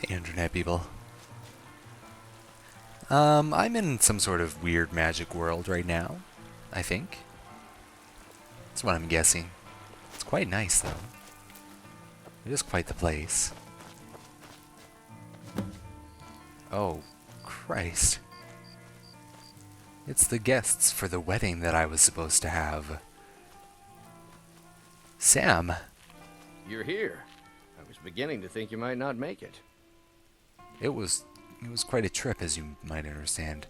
Hey, internet people. I'm in some sort of weird magic world right now, I think. That's what I'm guessing. It's quite nice, though. It is quite the place. Oh, Christ. It's the guests for the wedding that I was supposed to have. Sam, You're here. I was beginning to think you might not make it. it was quite a trip, as you might understand.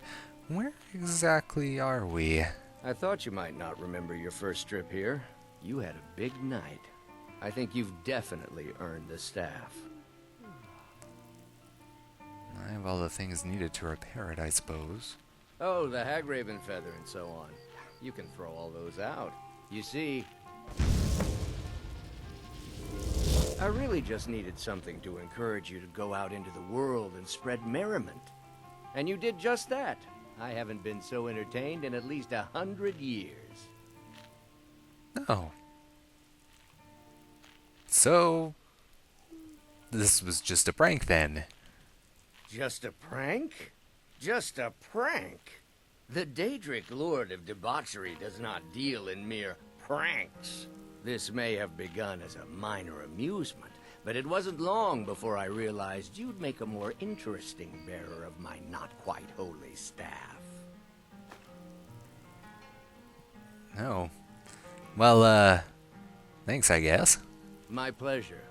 Where exactly are we? I thought you might not remember your first trip here. You had a big night. I think you've definitely earned the staff. I have all the things needed to repair it, I suppose. Oh, the Hagraven feather and so on. You can throw all those out. You see, I really just needed something to encourage you to go out into the world and spread merriment. And you did just that. I haven't been so entertained in at least 100 years. Oh. So, this was just a prank then. Just a prank? Just a prank? The Daedric Lord of Debauchery does not deal in mere pranks. This may have begun as a minor amusement, but it wasn't long before I realized you'd make a more interesting bearer of my not-quite holy staff. Oh. Well, thanks, I guess. My pleasure.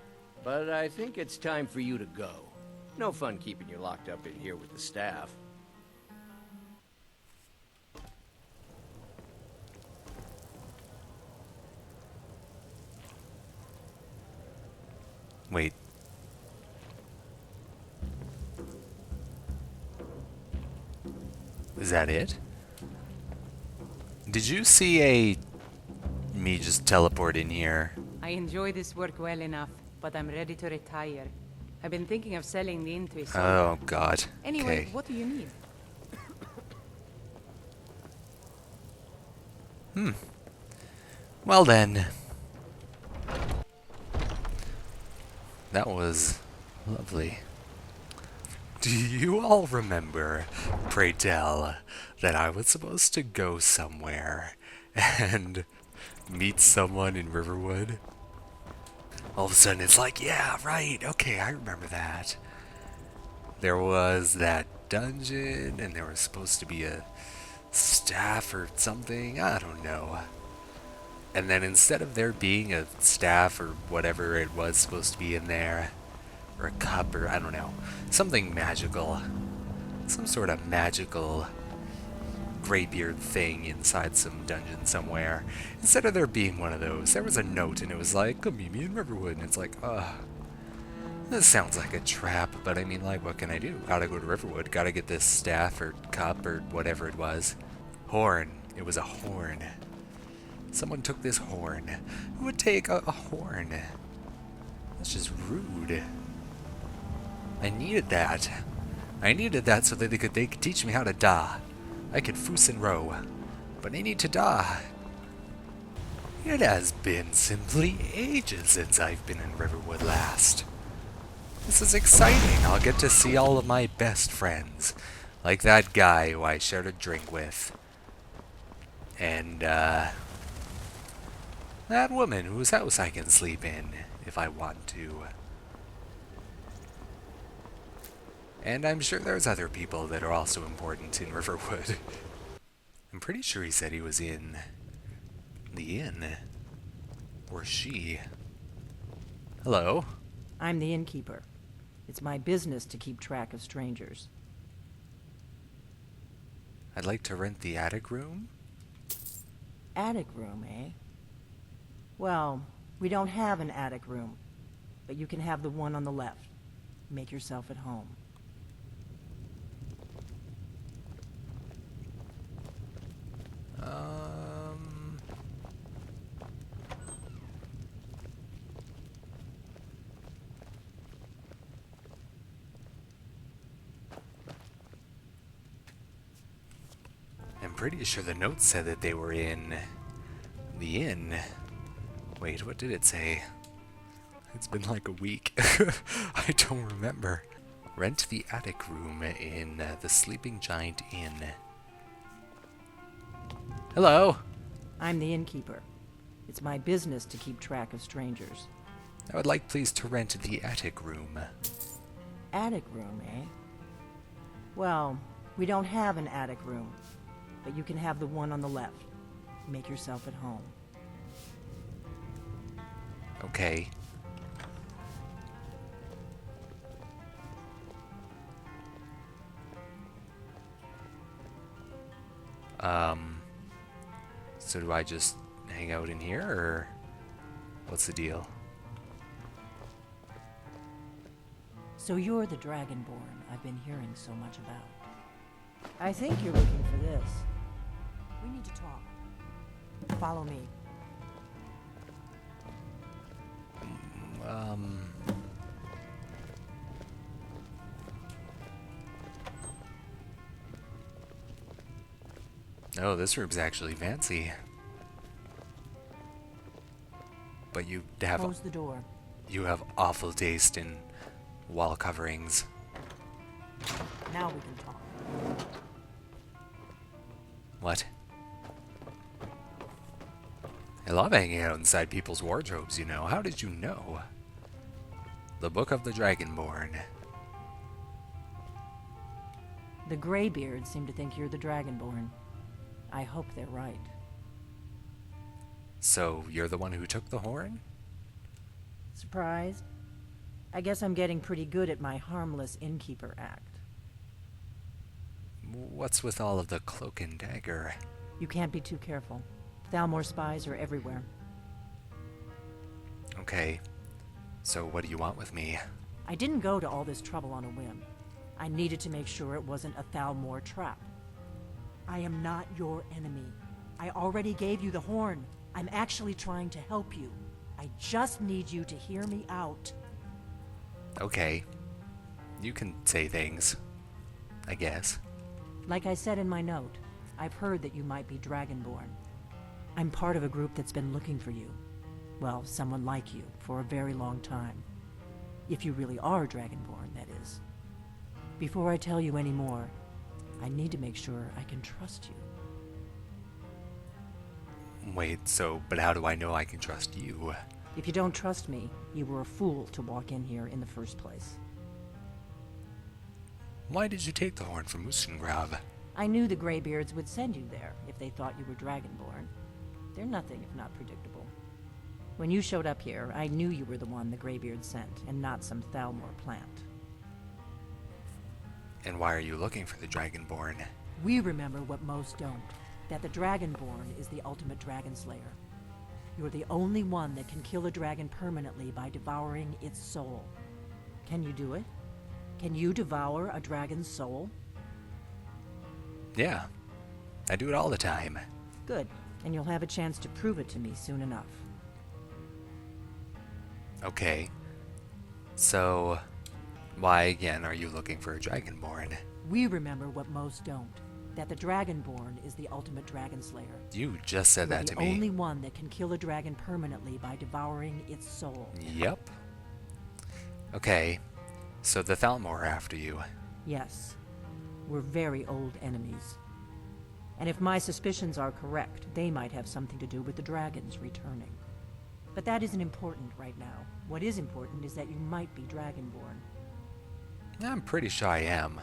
But I think it's time for you to go. No fun keeping you locked up in here with the staff. Wait. Is that it? Did you see me just teleport in here? I enjoy this work well enough, but I'm ready to retire. I've been thinking of selling the inn to a soldier. Oh, God. Anyway, Okay. what do you need? Well then. That was lovely. Do you all remember, pray tell, that I was supposed to go somewhere and meet someone in Riverwood? All of a sudden it's like, yeah, right, okay, I remember that. There was that dungeon, and there was supposed to be a staff or something, I don't know. And then instead of there being a staff or whatever it was supposed to be in there, or a cup or I don't know, something magical, some sort of magical graybeard thing inside some dungeon somewhere, instead of there being one of those, there was a note and it was like, come meet me in Riverwood, and it's like, this sounds like a trap, but I mean, like, what can I do? Gotta go to Riverwood, gotta get this staff or cup or whatever it was. Horn. It was a horn. Someone took this horn. Who would take a horn? That's just rude. I needed that. I needed that so that they could teach me how to da. I could foos and row. But I need to da. It has been simply ages since I've been in Riverwood last. This is exciting. I'll get to see all of my best friends. Like that guy who I shared a drink with. And, that woman whose house I can sleep in, if I want to. And I'm sure there's other people that are also important in Riverwood. I'm pretty sure he said he was in the inn. Or she. Hello? I'm the innkeeper. It's my business to keep track of strangers. I'd like to rent the attic room. Attic room, eh? Well, we don't have an attic room, but you can have the one on the left. Make yourself at home. I'm pretty sure the note said that they were in the inn. Wait, what did it say? It's been like a week. I don't remember. Rent the attic room in the Sleeping Giant Inn. Hello. I'm the innkeeper. It's my business to keep track of strangers. I would like please to rent the attic room. Attic room, eh? Well, we don't have an attic room, but you can have the one on the left. Make yourself at home. Okay. So do I just hang out in here, or what's the deal? So you're the Dragonborn I've been hearing so much about. I think you're looking for this. We need to talk. Follow me. Oh, this room's actually fancy. But you have Close the door. you have awful taste in wall coverings. Now we can talk. What? I love hanging out inside people's wardrobes, you know. How did you know? The Book of the Dragonborn. The Greybeards seem to think you're the Dragonborn. I hope they're right. So, you're the one who took the horn? Surprised? I guess I'm getting pretty good at my harmless innkeeper act. What's with all of the cloak and dagger? You can't be too careful. Thalmor spies are everywhere. Okay. So, what do you want with me? I didn't go to all this trouble on a whim. I needed to make sure it wasn't a Thalmor trap. I am not your enemy. I already gave you the horn. I'm actually trying to help you. I just need you to hear me out. Okay. You can say things. I guess. Like I said in my note, I've heard that you might be Dragonborn. I'm part of a group that's been looking for you. Well, someone like you, for a very long time. If you really are Dragonborn, that is. Before I tell you any more, I need to make sure I can trust you. Wait, but how do I know I can trust you? If you don't trust me, you were a fool to walk in here in the first place. Why did you take the horn from Ustengrav? I knew the Greybeards would send you there if they thought you were Dragonborn. They're nothing if not predictable. When you showed up here, I knew you were the one the Greybeards sent, and not some Thalmor plant. And why are you looking for the Dragonborn? We remember what most don't, that the Dragonborn is the ultimate dragon slayer. You're the only one that can kill a dragon permanently by devouring its soul. Can you do it? Can you devour a dragon's soul? Yeah. I do it all the time. Good, and you'll have a chance to prove it to me soon enough. Okay. So, why again are you looking for a Dragonborn? We remember what most don't, that the Dragonborn is the ultimate dragon slayer. You just said that to You're me. the only one that can kill a dragon permanently by devouring its soul. Yep. Okay. So the Thalmor are after you. Yes. We're very old enemies. And if my suspicions are correct, they might have something to do with the dragons returning. But that isn't important right now. What is important is that you might be Dragonborn. I'm pretty sure I am.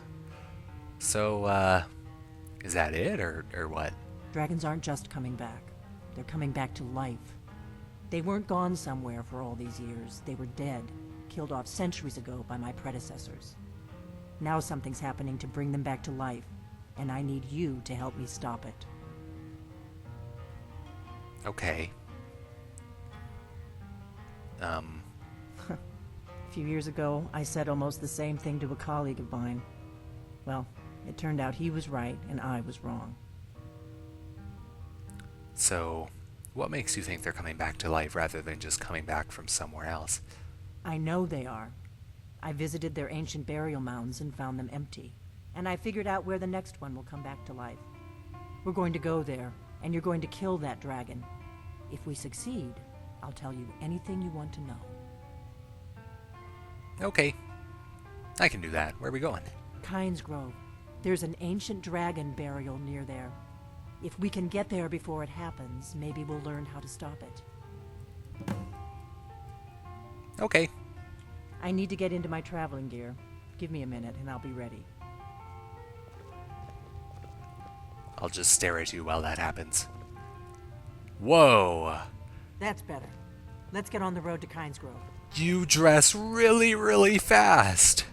So, is that it, or what? Dragons aren't just coming back. They're coming back to life. They weren't gone somewhere for all these years. They were dead, killed off centuries ago by my predecessors. Now something's happening to bring them back to life, and I need you to help me stop it. Okay. A few years ago, I said almost the same thing to a colleague of mine. Well, it turned out he was right and I was wrong. So, what makes you think they're coming back to life rather than just coming back from somewhere else? I know they are. I visited their ancient burial mounds and found them empty. And I figured out where the next one will come back to life. We're going to go there, and you're going to kill that dragon. If we succeed, I'll tell you anything you want to know. Okay. I can do that. Where are we going? Kynes Grove. There's an ancient dragon burial near there. If we can get there before it happens, maybe we'll learn how to stop it. Okay. I need to get into my traveling gear. Give me a minute and I'll be ready. I'll just stare at you while that happens. Whoa! That's better. Let's get on the road to Kynes Grove. You dress really, really fast.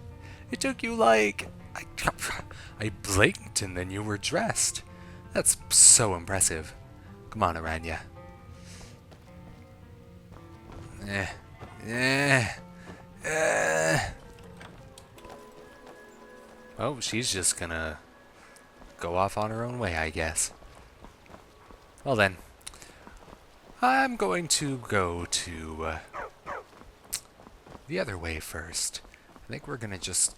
It took you like... I blinked and then you were dressed. That's so impressive. Come on, Aranya. Oh, she's just gonna go off on her own way, I guess. Well then, I'm going to go to the other way first. I think we're gonna just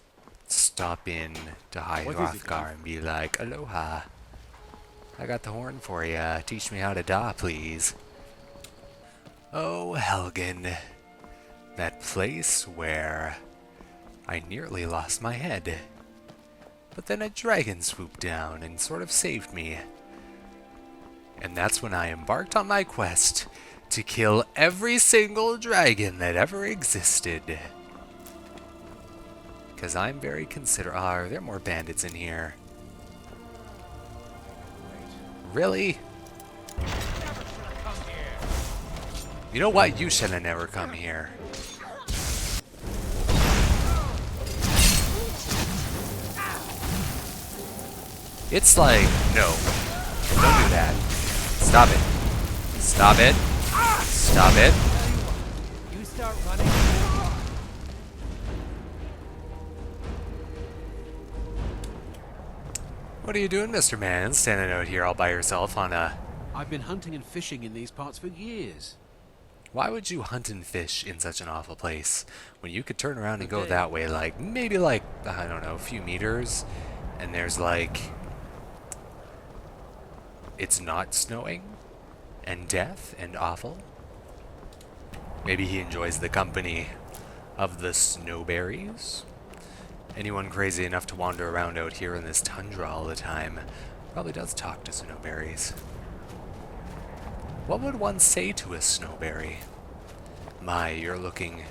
stop in to High Hrothgar and be like, "Aloha, I got the horn for ya. Teach me how to da, please." Oh, Helgen, that place where I nearly lost my head. But then a dragon swooped down and sort of saved me. And that's when I embarked on my quest to kill every single dragon that ever existed. Because I'm very considerate. Are there more bandits in here? Really? You know what? You should have never come here. It's like, no. Don't do that. Stop it. Stop it. Stop it. You start running. What are you doing, Mr. Man? Standing out here all by yourself on a... I've been hunting and fishing in these parts for years. Why would you hunt and fish in such an awful place when you could turn around and go that way, like, maybe like, I don't know, a few meters, and there's like... It's not snowing, and death, and awful. Maybe he enjoys the company of the snowberries. Anyone crazy enough to wander around out here in this tundra all the time probably does talk to snowberries. What would one say to a snowberry? My, you're looking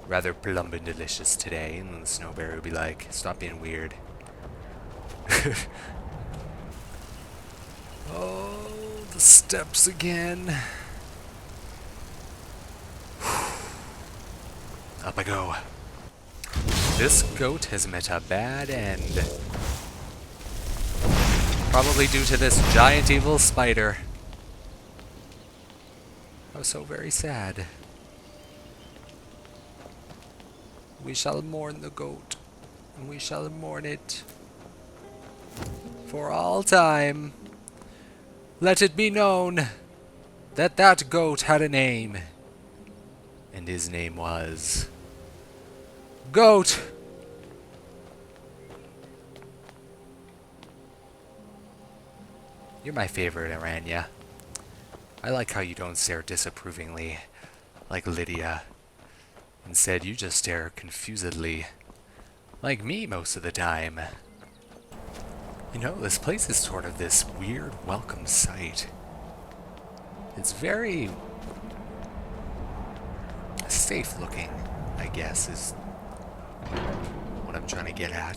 rather plump and delicious today. And then the snowberry would be like, stop being weird. Oh, the steps again. Up I go. This goat has met a bad end. Probably due to this giant evil spider. I was so very sad. We shall mourn the goat, and we shall mourn it for all time. Let it be known that that goat had a name, and his name was Goat. You're my favorite, Aranya. I like how you don't stare disapprovingly like Lydia. Instead, you just stare confusedly like me most of the time. You know, this place is sort of this weird welcome sight. It's very safe looking, I guess, is what I'm trying to get at.